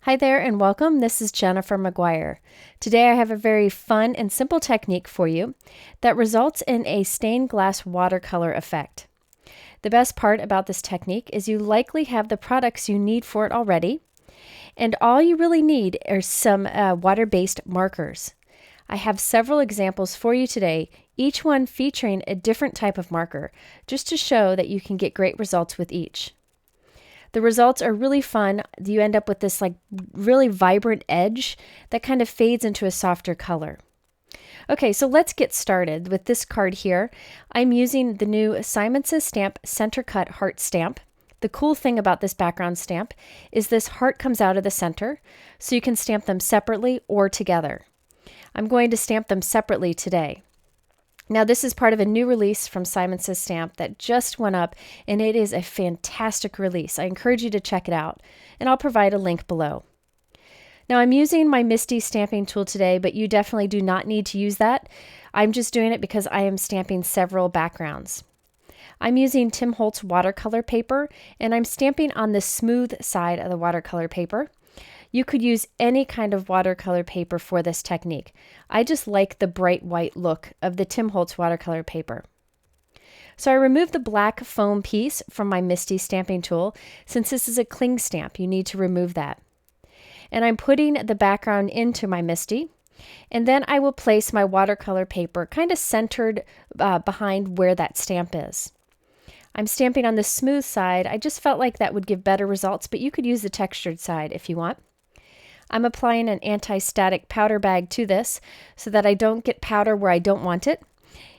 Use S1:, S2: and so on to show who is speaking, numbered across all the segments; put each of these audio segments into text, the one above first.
S1: Hi there and welcome. This is Jennifer McGuire. Today I have a very fun and simple technique for you that results in a stained glass watercolor effect. The best part about this technique is you likely have the products you need for it already, and all you really need are some water-based markers. I have several examples for you today, each one featuring a different type of marker, just to show that you can get great results with each. The results are really fun. You end up with this really vibrant edge that kind of fades into a softer color. Okay, so let's get started with this card here. I'm using the new Simon Says Stamp Center Cut Heart Stamp. The cool thing about this background stamp is this heart comes out of the center, so you can stamp them separately or together. I'm going to stamp them separately today. Now this is part of a new release from Simon Says Stamp that just went up, and it is a fantastic release. I encourage you to check it out, and I'll provide a link below. Now I'm using my MISTI stamping tool today, but you definitely do not need to use that. I'm just doing it because I am stamping several backgrounds. I'm using Tim Holtz watercolor paper, and I'm stamping on the smooth side of the watercolor paper. You could use any kind of watercolor paper for this technique. I just like the bright white look of the Tim Holtz watercolor paper. So I removed the black foam piece from my MISTI stamping tool. Since this is a cling stamp, you need to remove that. And I'm putting the background into my MISTI, and then I will place my watercolor paper kind of centered behind where that stamp is. I'm stamping on the smooth side. I just felt like that would give better results, but you could use the textured side if you want. I'm applying an anti-static powder bag to this so that I don't get powder where I don't want it.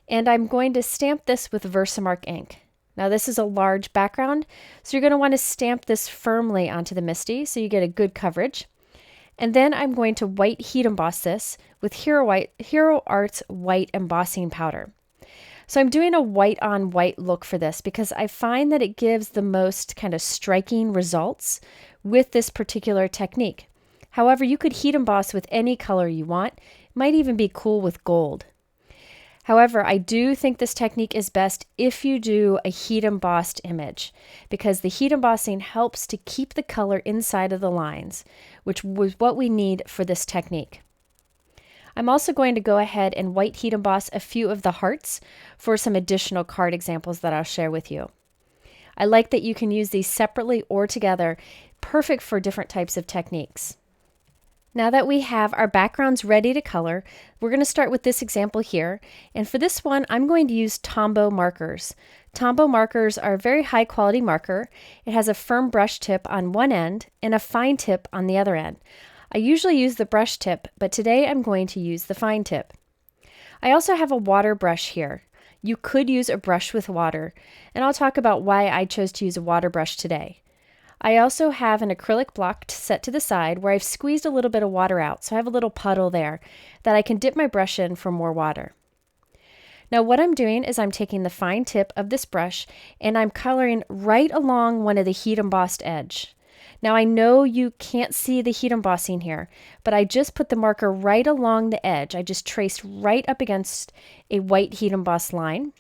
S1: And I'm going to stamp this with VersaMark ink. Now this is a large background, so you're going to want to stamp this firmly onto the MISTI so you get a good coverage. And then I'm going to white heat emboss this with Hero Art's white embossing powder. So I'm doing a white on white look for this because I find that it gives the most kind of striking results with this particular technique. However, you could heat emboss with any color you want. It might even be cool with gold. However, I do think this technique is best if you do a heat embossed image, because the heat embossing helps to keep the color inside of the lines, which was what we need for this technique. I'm also going to go ahead and white heat emboss a few of the hearts for some additional card examples that I'll share with you. I like that you can use these separately or together, perfect for different types of techniques. Now that we have our backgrounds ready to color, we're going to start with this example here. And for this one, I'm going to use Tombow Markers. Tombow Markers are a very high quality marker. It has a firm brush tip on one end and a fine tip on the other end. I usually use the brush tip, but today I'm going to use the fine tip. I also have a water brush here. You could use a brush with water, and I'll talk about why I chose to use a water brush today. I also have an acrylic block set to the side where I've squeezed a little bit of water out, so I have a little puddle there that I can dip my brush in for more water. Now what I'm doing is I'm taking the fine tip of this brush and I'm coloring right along one of the heat embossed edge. Now I know you can't see the heat embossing here, but I just put the marker right along the edge. I just traced right up against a white heat embossed line.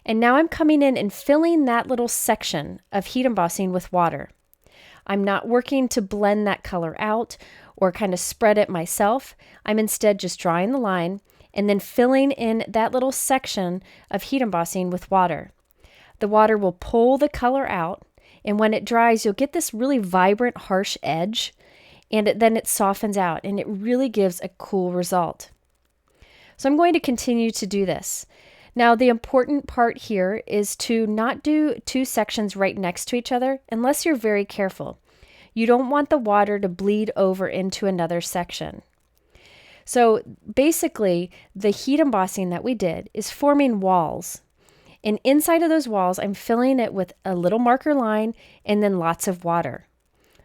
S1: And now I'm coming in and filling that little section of heat embossing with water. I'm not working to blend that color out or kind of spread it myself. I'm instead just drawing the line and then filling in that little section of heat embossing with water. The water will pull the color out, and when it dries, you'll get this really vibrant, harsh edge, and then it softens out, and it really gives a cool result. So I'm going to continue to do this. Now, the important part here is to not do two sections right next to each other unless you're very careful. You don't want the water to bleed over into another section. So basically, the heat embossing that we did is forming walls. And inside of those walls, I'm filling it with a little marker line and then lots of water.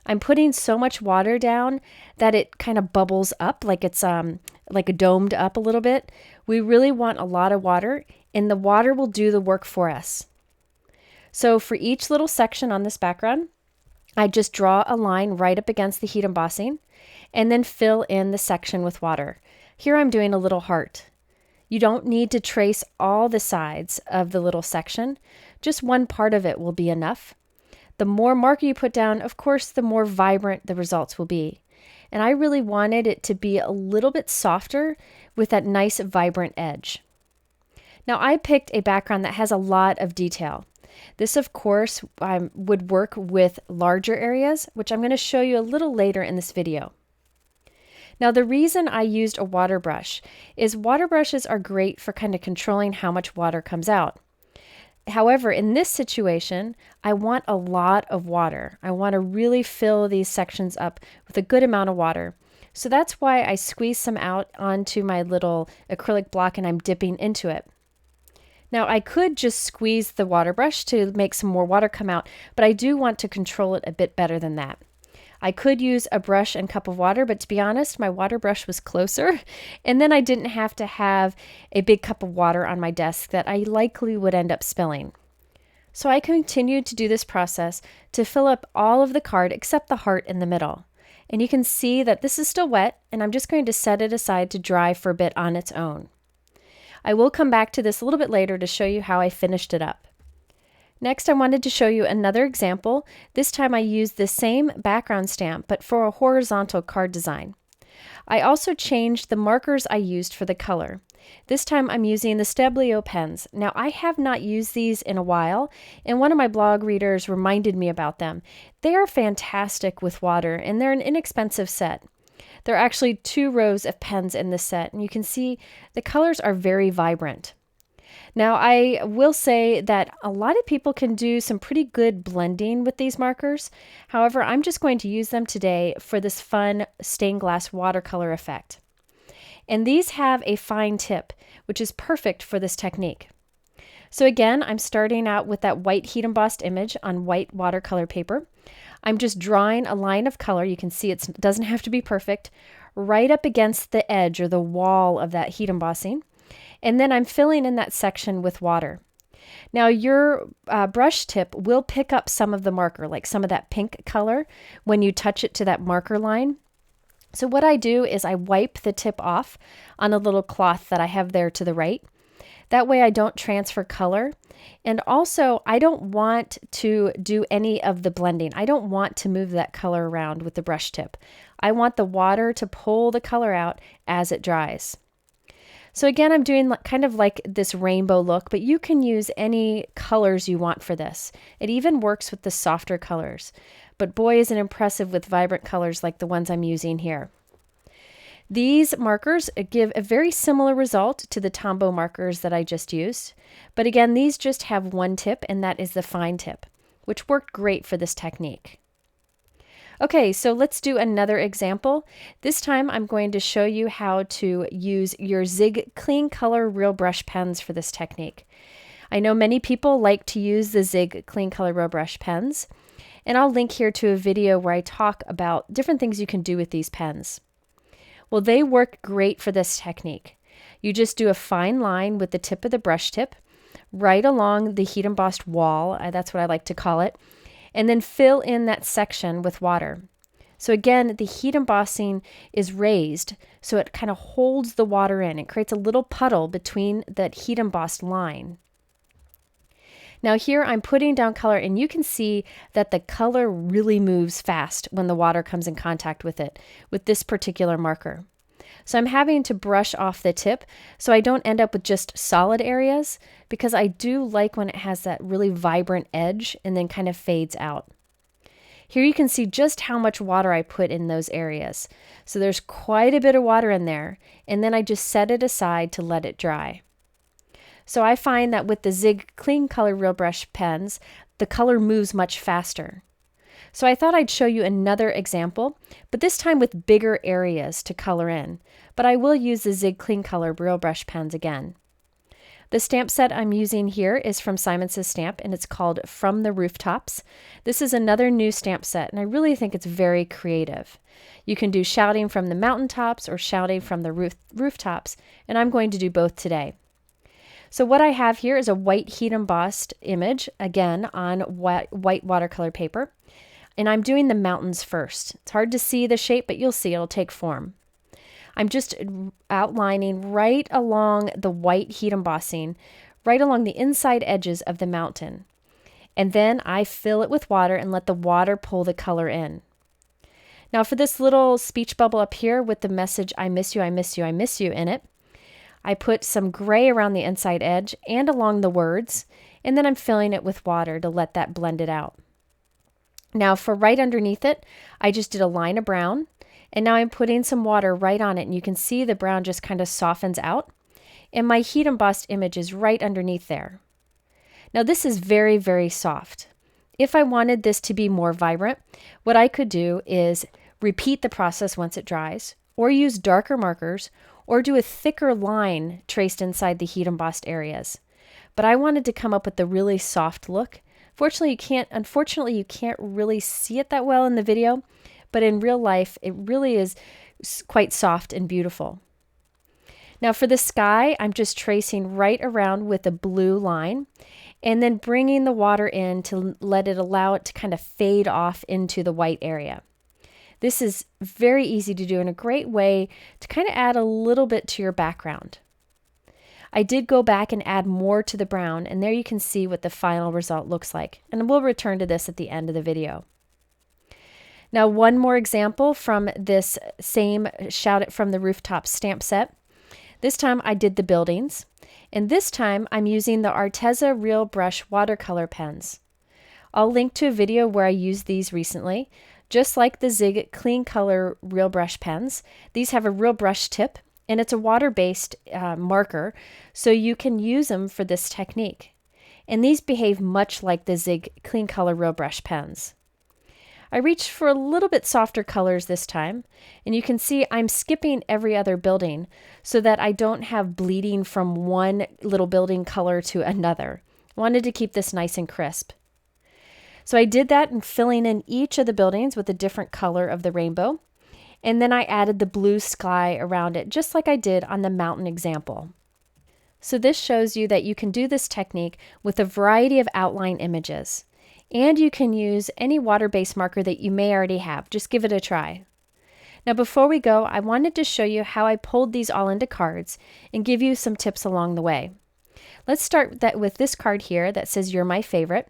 S1: I'm putting so much water down that it kind of bubbles up like it's like a domed up a little bit. We really want a lot of water, and the water will do the work for us. So for each little section on this background, I just draw a line right up against the heat embossing and then fill in the section with water. Here I'm doing a little heart. You don't need to trace all the sides of the little section. Just one part of it will be enough. The more marker you put down, of course, the more vibrant the results will be. And I really wanted it to be a little bit softer with that nice vibrant edge. Now I picked a background that has a lot of detail. This, of course, would work with larger areas, which I'm going to show you a little later in this video. Now, the reason I used a water brush is water brushes are great for kind of controlling how much water comes out. However, in this situation, I want a lot of water. I want to really fill these sections up with a good amount of water. So that's why I squeeze some out onto my little acrylic block and I'm dipping into it. Now I could just squeeze the water brush to make some more water come out, but I do want to control it a bit better than that. I could use a brush and cup of water, but to be honest, my water brush was closer, and then I didn't have to have a big cup of water on my desk that I likely would end up spilling. So I continued to do this process to fill up all of the card except the heart in the middle. And you can see that this is still wet, and I'm just going to set it aside to dry for a bit on its own. I will come back to this a little bit later to show you how I finished it up. Next, I wanted to show you another example. This time I used the same background stamp, but for a horizontal card design. I also changed the markers I used for the color. This time I'm using the Stabilo Pens. Now, I have not used these in a while, and one of my blog readers reminded me about them. They are fantastic with water, and they're an inexpensive set. There are actually 2 rows of pens in this set, and you can see the colors are very vibrant. Now, I will say that a lot of people can do some pretty good blending with these markers. However, I'm just going to use them today for this fun stained glass watercolor effect. And these have a fine tip, which is perfect for this technique. So again, I'm starting out with that white heat embossed image on white watercolor paper. I'm just drawing a line of color. You can see it doesn't have to be perfect, right up against the edge or the wall of that heat embossing. And then I'm filling in that section with water. Now your brush tip will pick up some of the marker, like some of that pink color when you touch it to that marker line. So what I do is I wipe the tip off on a little cloth that I have there to the right. That way I don't transfer color. And also I don't want to do any of the blending. I don't want to move that color around with the brush tip. I want the water to pull the color out as it dries. So again, I'm doing kind of like this rainbow look, but you can use any colors you want for this. It even works with the softer colors. But boy, is it impressive with vibrant colors like the ones I'm using here. These markers give a very similar result to the Tombow markers that I just used. But again, these just have one tip, and that is the fine tip, which worked great for this technique. Okay, so let's do another example. This time I'm going to show you how to use your Zig Clean Color Real Brush pens for this technique. I know many people like to use the Zig Clean Color Real Brush pens, and I'll link here to a video where I talk about different things you can do with these pens. Well, they work great for this technique. You just do a fine line with the tip of the brush tip right along the heat embossed wall, that's what I like to call it, and then fill in that section with water. So again, the heat embossing is raised, so it kind of holds the water in. It creates a little puddle between that heat embossed line. Now here I'm putting down color, and you can see that the color really moves fast when the water comes in contact with it, with this particular marker. So I'm having to brush off the tip so I don't end up with just solid areas, because I do like when it has that really vibrant edge and then kind of fades out. Here you can see just how much water I put in those areas. So there's quite a bit of water in there, and then I just set it aside to let it dry. So I find that with the Zig Clean Color Real Brush pens, the color moves much faster. So I thought I'd show you another example, but this time with bigger areas to color in. But I will use the Zig Clean Color Real Brush pens again. The stamp set I'm using here is from Simon Says Stamp, and it's called From the Rooftops. This is another new stamp set, and I really think it's very creative. You can do shouting from the mountaintops or shouting from the rooftops, and I'm going to do both today. So what I have here is a white heat embossed image, again on white watercolor paper. And I'm doing the mountains first. It's hard to see the shape, but you'll see it'll take form. I'm just outlining right along the white heat embossing, right along the inside edges of the mountain. And then I fill it with water and let the water pull the color in. Now for this little speech bubble up here with the message, I miss you, I miss you, I miss you in it, I put some gray around the inside edge and along the words, and then I'm filling it with water to let that blend it out. Now for right underneath it, I just did a line of brown, and now I'm putting some water right on it, and you can see the brown just kind of softens out, and my heat embossed image is right underneath there. Now this is very, very soft. If I wanted this to be more vibrant, what I could do is repeat the process once it dries, or use darker markers, or do a thicker line traced inside the heat embossed areas. But I wanted to come up with a really soft look. Unfortunately, you can't really see it that well in the video, but in real life, it really is quite soft and beautiful. Now for the sky, I'm just tracing right around with a blue line and then bringing the water in to allow it to kind of fade off into the white area. This is very easy to do and a great way to kind of add a little bit to your background. I did go back and add more to the brown, and there you can see what the final result looks like. And we'll return to this at the end of the video. Now, one more example from this same Shout It from the Rooftops stamp set. This time I did the buildings, and this time I'm using the Arteza Real Brush Watercolor Pens. I'll link to a video where I used these recently. Just like the Zig Clean Color Real Brush Pens, these have a real brush tip, and it's a water-based marker, so you can use them for this technique. And these behave much like the Zig Clean Color Real Brush Pens. I reached for a little bit softer colors this time, and you can see I'm skipping every other building so that I don't have bleeding from one little building color to another. I wanted to keep this nice and crisp. So I did that and filling in each of the buildings with a different color of the rainbow. And then I added the blue sky around it, just like I did on the mountain example. So this shows you that you can do this technique with a variety of outline images. And you can use any water-based marker that you may already have. Just give it a try. Now before we go, I wanted to show you how I pulled these all into cards and give you some tips along the way. Let's start with this card here that says You're My Favorite.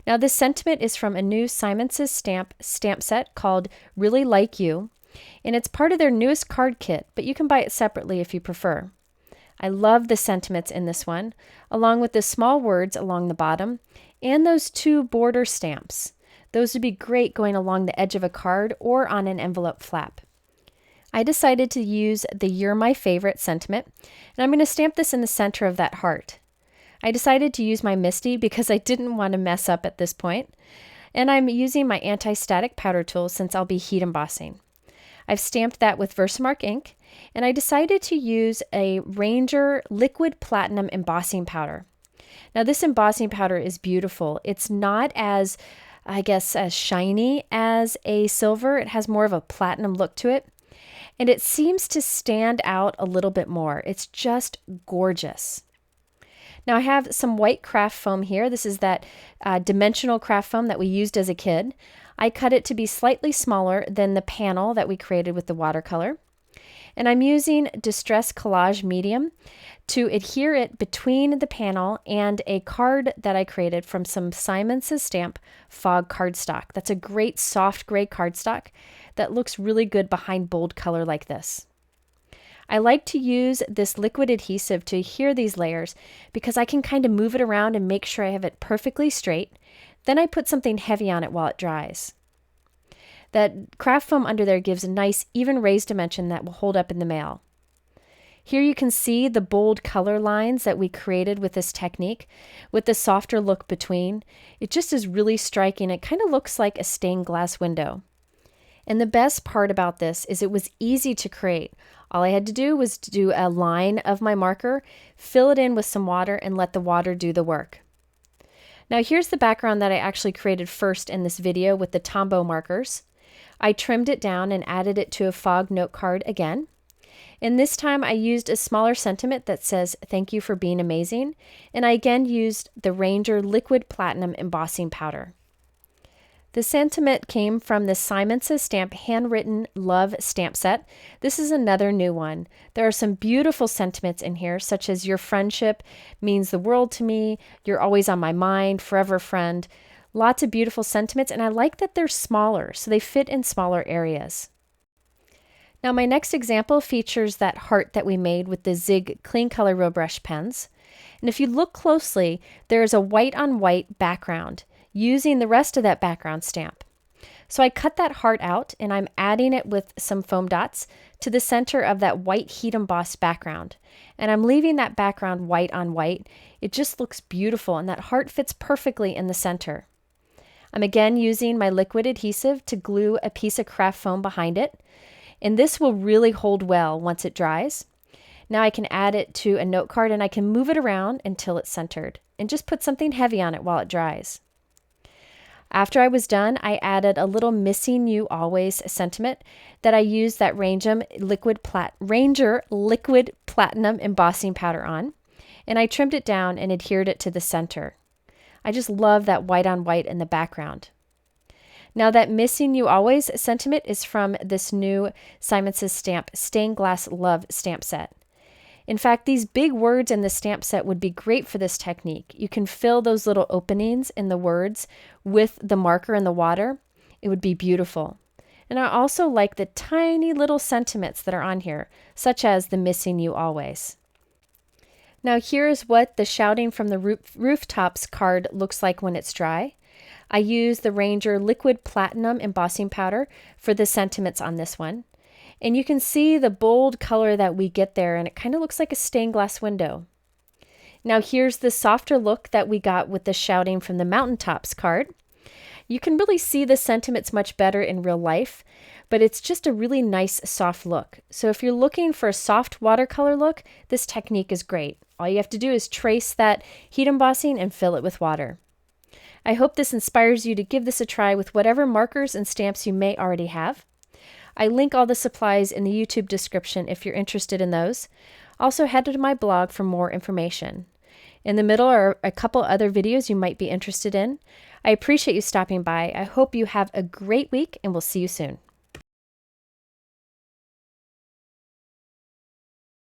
S1: Now this sentiment is from a new Simon Says stamp set called Really Like You, and it's part of their newest card kit, but you can buy it separately if you prefer. I love the sentiments in this one, along with the small words along the bottom, and those two border stamps. Those would be great going along the edge of a card or on an envelope flap. I decided to use the You're My Favorite sentiment, and I'm going to stamp this in the center of that heart. I decided to use my MISTI because I didn't want to mess up at this point, and I'm using my anti-static powder tool since I'll be heat embossing. I've stamped that with VersaMark Ink, and I decided to use a Ranger Liquid Platinum embossing powder. Now this embossing powder is beautiful. It's not as, as shiny as a silver. It has more of a platinum look to it, and it seems to stand out a little bit more. It's just gorgeous. Now I have some white craft foam here. This is that dimensional craft foam that we used as a kid. I cut it to be slightly smaller than the panel that we created with the watercolor. And I'm using Distress Collage Medium to adhere it between the panel and a card that I created from some Simon Says Stamp Fog cardstock. That's a great soft gray cardstock that looks really good behind bold color like this. I like to use this liquid adhesive to adhere these layers because I can kind of move it around and make sure I have it perfectly straight. Then I put something heavy on it while it dries. That craft foam under there gives a nice even raised dimension that will hold up in the mail. Here you can see the bold color lines that we created with this technique with the softer look between. It just is really striking. It kind of looks like a stained glass window. And the best part about this is it was easy to create. All I had to do was to do a line of my marker, fill it in with some water, and let the water do the work. Now here's the background that I actually created first in this video with the Tombow Markers. I trimmed it down and added it to a fog note card again. And this time I used a smaller sentiment that says, "Thank you for being amazing." And I again used the Ranger Liquid Platinum embossing powder. The sentiment came from the Simon Says Stamp Handwritten Love stamp set. This is another new one. There are some beautiful sentiments in here, such as "Your friendship means the world to me," "You're always on my mind," "Forever friend." Lots of beautiful sentiments, and I like that they're smaller, so they fit in smaller areas. Now my next example features that heart that we made with the Zig Clean Color Row Brush pens. And if you look closely, there is a white on white background using the rest of that background stamp. So I cut that heart out and I'm adding it with some foam dots to the center of that white heat embossed background. And I'm leaving that background white on white. It just looks beautiful and that heart fits perfectly in the center. I'm again using my liquid adhesive to glue a piece of craft foam behind it. And this will really hold well once it dries. Now I can add it to a note card and I can move it around until it's centered and just put something heavy on it while it dries. After I was done, I added a little Missing You Always sentiment that I used that Ranger liquid platinum embossing powder on, and I trimmed it down and adhered it to the center. I just love that white on white in the background. Now that Missing You Always sentiment is from this new Simon Says Stamp Stained Glass Love stamp set. In fact, these big words in the stamp set would be great for this technique. You can fill those little openings in the words with the marker in the water. It would be beautiful. And I also like the tiny little sentiments that are on here, such as the Missing You Always. Now here is what the Shouting from the Rooftops card looks like when it's dry. I use the Ranger Liquid Platinum Embossing Powder for the sentiments on this one. And you can see the bold color that we get there, and it kind of looks like a stained glass window. Now here's the softer look that we got with the Shouting from the Mountaintops card. You can really see the sentiments much better in real life, but it's just a really nice soft look. So if you're looking for a soft watercolor look, this technique is great. All you have to do is trace that heat embossing and fill it with water. I hope this inspires you to give this a try with whatever markers and stamps you may already have. I link all the supplies in the YouTube description if you're interested in those. Also head to my blog for more information. In the middle are a couple other videos you might be interested in. I appreciate you stopping by. I hope you have a great week and we'll see you soon.